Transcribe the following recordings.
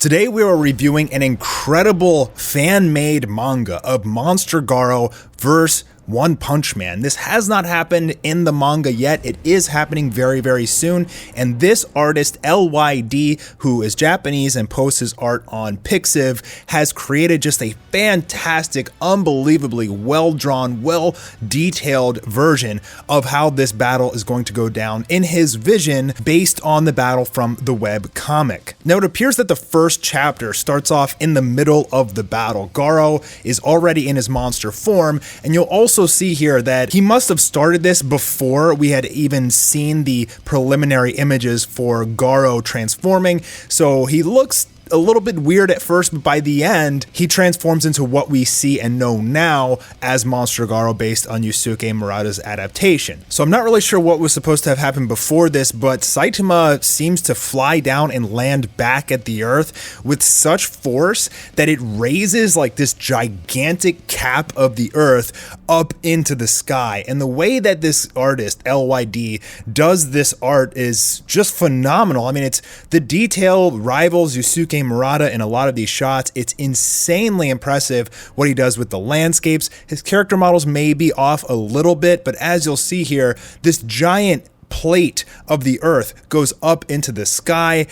Today we are reviewing an incredible fan-made manga of Monster Garou vs. One Punch Man. This has not happened in the manga yet. It is happening very, very soon. And this artist, LYD, who is Japanese and posts his art on Pixiv, has created just a fantastic, unbelievably well-drawn, well-detailed version of how this battle is going to go down in his vision based on the battle from the web comic. Now, it appears that the first chapter starts off in the middle of the battle. Garou is already in his monster form, and you'll also see here that he must have started this before we had even seen the preliminary images for Garou transforming, so he looks a little bit weird at first, but by the end, he transforms into what we see and know now as Monster Garou based on Yusuke Murata's adaptation. So I'm not really sure what was supposed to have happened before this, but Saitama seems to fly down and land back at the earth with such force that it raises like this gigantic cap of the earth up into the sky. And the way that this artist, LYD, does this art is just phenomenal. I mean, it's the detail rivals Yusuke Murata in a lot of these shots. It's insanely impressive what he does with the landscapes. His character models may be off a little bit, but as you'll see here, this giant plate of the earth goes up into the sky,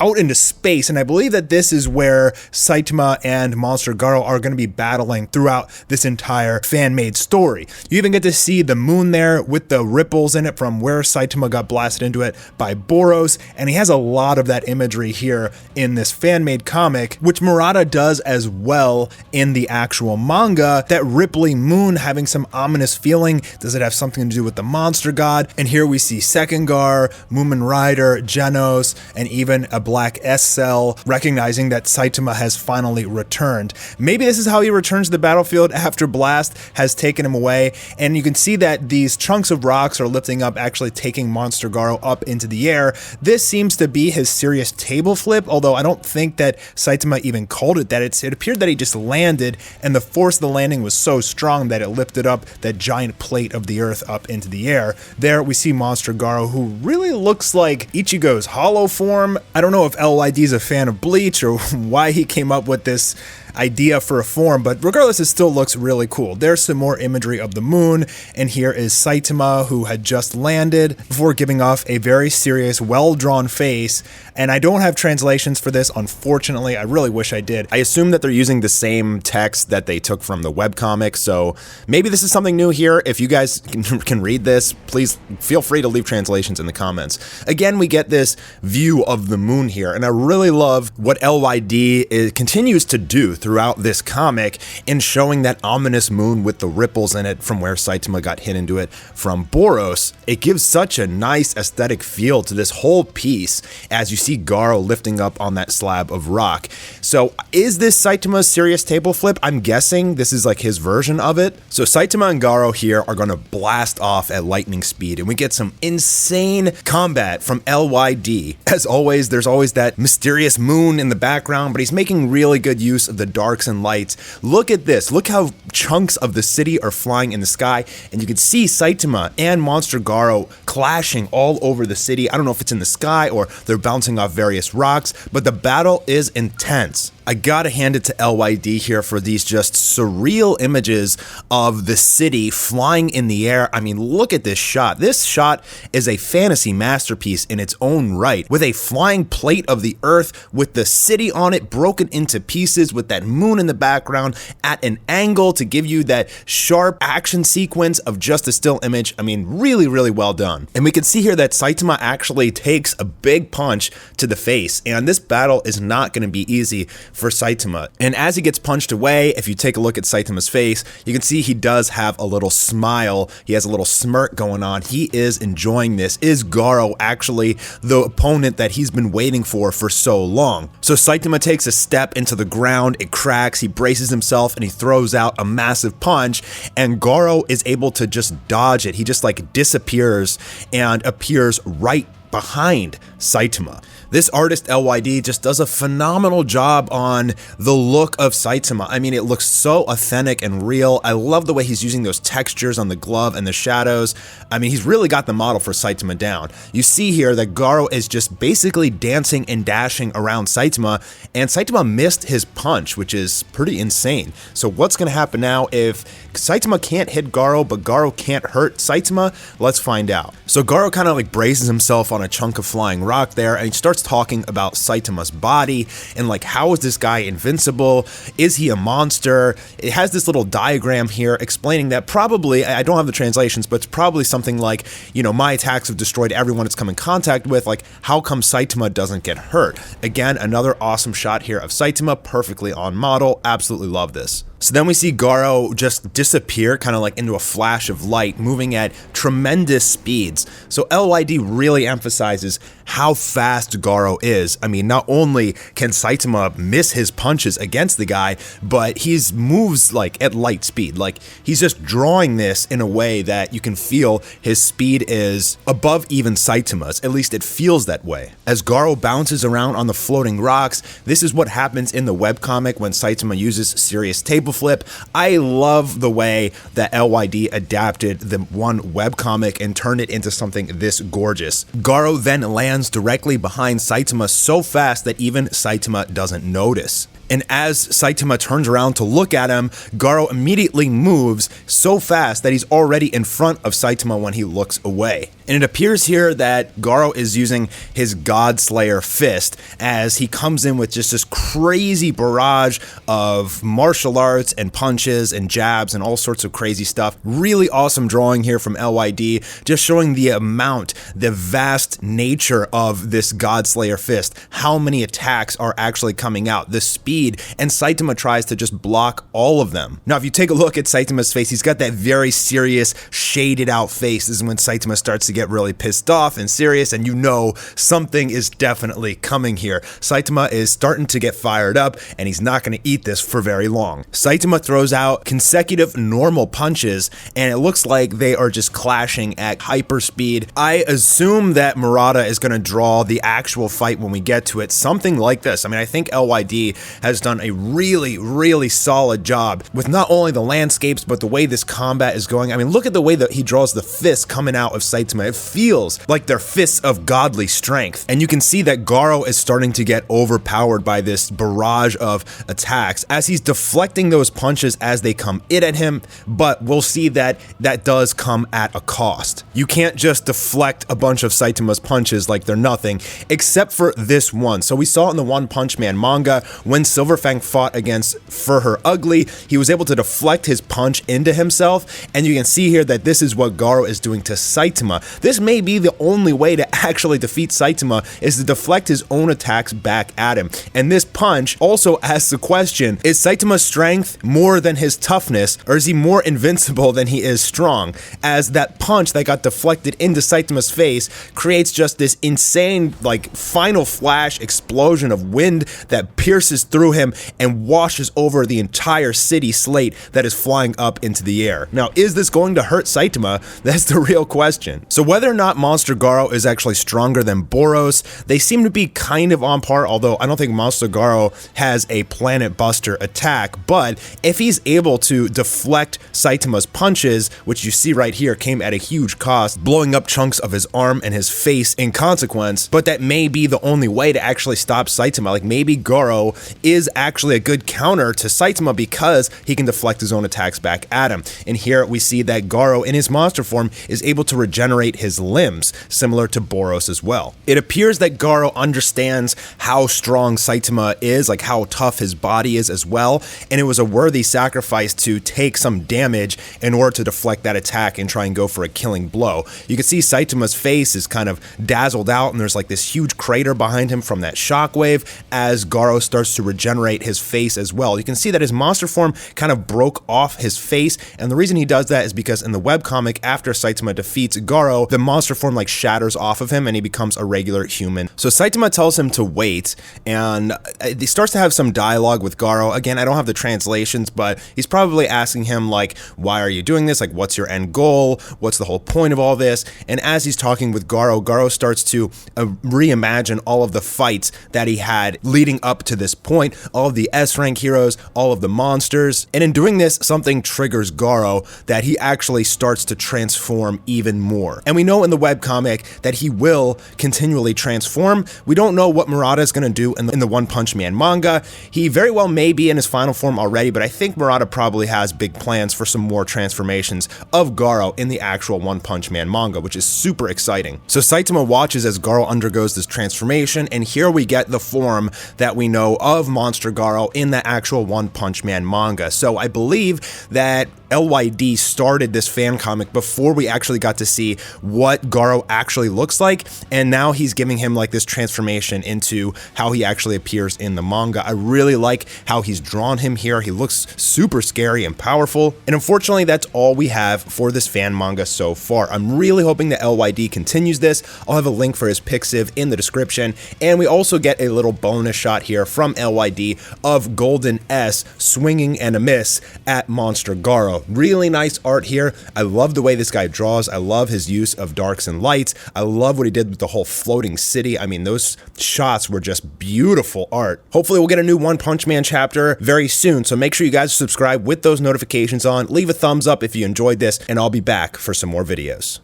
out into space, and I believe that this is where Saitama and Monster Garou are going to be battling throughout this entire fan-made story. You even get to see the moon there with the ripples in it from where Saitama got blasted into it by Boros, and he has a lot of that imagery here in this fan-made comic, which Murata does as well in the actual manga. That ripply moon having some ominous feeling. Does it have something to do with the monster god? And here we see Sekengar, Moomin Rider, Genos, and even a black S-Cell, recognizing that Saitama has finally returned. Maybe this is how he returns to the battlefield after Blast has taken him away, and you can see that these chunks of rocks are lifting up, actually taking Monster Garou up into the air. This seems to be his serious table flip, although I don't think that Saitama even called it that. It appeared that he just landed, and the force of the landing was so strong that it lifted up that giant plate of the earth up into the air. There we see Monster Garou, who really looks like Ichigo's hollow form. I don't know if LYD's a fan of Bleach or why he came up with this idea for a form, but regardless, it still looks really cool. There's some more imagery of the moon, and here is Saitama, who had just landed before giving off a very serious, well-drawn face, and I don't have translations for this, unfortunately. I really wish I did. I assume that they're using the same text that they took from the webcomic, so maybe this is something new here. If you guys can read this, please feel free to leave translations in the comments. Again, we get this view of the moon here, and I really love what LYD continues to do throughout this comic in showing that ominous moon with the ripples in it from where Saitama got hit into it from Boros. It gives such a nice aesthetic feel to this whole piece as you see Garou lifting up on that slab of rock. So is this Saitama's serious table flip? I'm guessing this is like his version of it. So Saitama and Garou here are going to blast off at lightning speed, and we get some insane combat from LYD. As always, there's always that mysterious moon in the background, but he's making really good use of the darks and lights. Look at this. Look how chunks of the city are flying in the sky, and you can see Saitama and Monster Garou clashing all over the city. I don't know if it's in the sky or they're bouncing off various rocks, but the battle is intense. I gotta hand it to LYD here for these just surreal images of the city flying in the air. I mean, look at this shot. This shot is a fantasy masterpiece in its own right, with a flying plate of the earth with the city on it broken into pieces, with that moon in the background at an angle to give you that sharp action sequence of just a still image. I mean, really, really well done. And we can see here that Saitama actually takes a big punch to the face, and this battle is not going to be easy for Saitama. And as he gets punched away, if you take a look at Saitama's face, you can see he does have a little smile. He has a little smirk going on. He is enjoying this. Is Garou actually the opponent that he's been waiting for so long? So Saitama takes a step into the ground, it cracks, he braces himself, and he throws out a massive punch, and Garou is able to just dodge it. He just like disappears and appears right behind Saitama. This artist LYD just does a phenomenal job on the look of Saitama. I mean, it looks so authentic and real. I love the way he's using those textures on the glove and the shadows. I mean, he's really got the model for Saitama down. You see here that Garou is just basically dancing and dashing around Saitama, and Saitama missed his punch, which is pretty insane. So what's going to happen now if Saitama can't hit Garou, but Garou can't hurt Saitama? Let's find out. So Garou kind of like braces himself on a chunk of flying rock there, and he starts talking about Saitama's body and like, how is this guy invincible? Is he a monster? It has this little diagram here explaining that probably, I don't have the translations, but it's probably something like, you know, my attacks have destroyed everyone it's come in contact with. Like, how come Saitama doesn't get hurt? Again, another awesome shot here of Saitama, perfectly on model. Absolutely love this. So then we see Garou just disappear, kind of like into a flash of light, moving at tremendous speeds. So LYD really emphasizes how fast Garou is. I mean, not only can Saitama miss his punches against the guy, but he moves like at light speed. Like, he's just drawing this in a way that you can feel his speed is above even Saitama's. At least it feels that way. As Garou bounces around on the floating rocks, this is what happens in the webcomic when Saitama uses serious table flip. I love the way that LYD adapted the one webcomic and turned it into something this gorgeous. Garou then lands directly behind Saitama so fast that even Saitama doesn't notice. And as Saitama turns around to look at him, Garou immediately moves so fast that he's already in front of Saitama when he looks away. And it appears here that Garou is using his Godslayer fist as he comes in with just this crazy barrage of martial arts and punches and jabs and all sorts of crazy stuff. Really awesome drawing here from LYD, just showing the amount, the vast nature of this Godslayer fist, how many attacks are actually coming out, the speed, and Saitama tries to just block all of them. Now, if you take a look at Saitama's face, he's got that very serious, shaded out face. This is when Saitama starts to get really pissed off and serious, and you know something is definitely coming here. Saitama is starting to get fired up, and he's not going to eat this for very long. Saitama throws out consecutive normal punches, and it looks like they are just clashing at hyper speed. I assume that Murata is going to draw the actual fight when we get to it, something like this. I mean, I think LYD has done a really, really solid job with not only the landscapes, but the way this combat is going. I mean, look at the way that he draws the fists coming out of Saitama. It feels like they're fists of godly strength. And you can see that Garou is starting to get overpowered by this barrage of attacks as he's deflecting those punches as they come in at him, but we'll see that that does come at a cost. You can't just deflect a bunch of Saitama's punches like they're nothing, except for this one. So we saw in the One Punch Man manga, when Silverfang fought against Furher Ugly, he was able to deflect his punch into himself, and you can see here that this is what Garou is doing to Saitama. This may be the only way to actually defeat Saitama, is to deflect his own attacks back at him. And this punch also asks the question, is Saitama's strength more than his toughness, or is he more invincible than he is strong? As that punch that got deflected into Saitama's face creates just this insane, like, final flash explosion of wind that pierces through him and washes over the entire city slate that is flying up into the air. Now, is this going to hurt Saitama? That's the real question. So whether or not Monster Garou is actually stronger than Boros, they seem to be kind of on par, although I don't think Monster Garou has a Planet Buster attack, but if he's able to deflect Saitama's punches, which you see right here came at a huge cost, blowing up chunks of his arm and his face in consequence, but that may be the only way to actually stop Saitama. Like, maybe Garou is actually a good counter to Saitama because he can deflect his own attacks back at him. And here we see that Garou in his monster form is able to regenerate his limbs, similar to Boros as well. It appears that Garou understands how strong Saitama is, like how tough his body is as well, and it was a worthy sacrifice to take some damage in order to deflect that attack and try and go for a killing blow. You can see Saitama's face is kind of dazzled out, and there's like this huge crater behind him from that shockwave as Garou starts to regenerate regenerate his face as well. You can see that his monster form kind of broke off his face, and the reason he does that is because in the webcomic, after Saitama defeats Garou, the monster form like shatters off of him and he becomes a regular human. So Saitama tells him to wait, and he starts to have some dialogue with Garou. Again, I don't have the translations, but he's probably asking him like, why are you doing this? Like, what's your end goal? What's the whole point of all this? And as he's talking with Garou, Garou starts to reimagine all of the fights that he had leading up to this point, all of the S-rank heroes, all of the monsters. And in doing this, something triggers Garou that he actually starts to transform even more. And we know in the webcomic that he will continually transform. We don't know what Murata is going to do in the One Punch Man manga. He very well may be in his final form already, but I think Murata probably has big plans for some more transformations of Garou in the actual One Punch Man manga, which is super exciting. So Saitama watches as Garou undergoes this transformation, and here we get the form that we know of Monster Garou in the actual One Punch Man manga. So I believe that LYD started this fan comic before we actually got to see what Garou actually looks like, and now he's giving him like this transformation into how he actually appears in the manga. I really like how he's drawn him here. He looks super scary and powerful, and unfortunately that's all we have for this fan manga so far. I'm really hoping that LYD continues this. I'll have a link for his Pixiv in the description, and we also get a little bonus shot here from LYD of Golden S swinging and a miss at Monster Garou. Really nice art here. I love the way this guy draws. I love his use of darks and lights. I love what he did with the whole floating city. I mean, those shots were just beautiful art. Hopefully we'll get a new One Punch Man chapter very soon, so make sure you guys subscribe with those notifications on. Leave a thumbs up if you enjoyed this, and I'll be back for some more videos.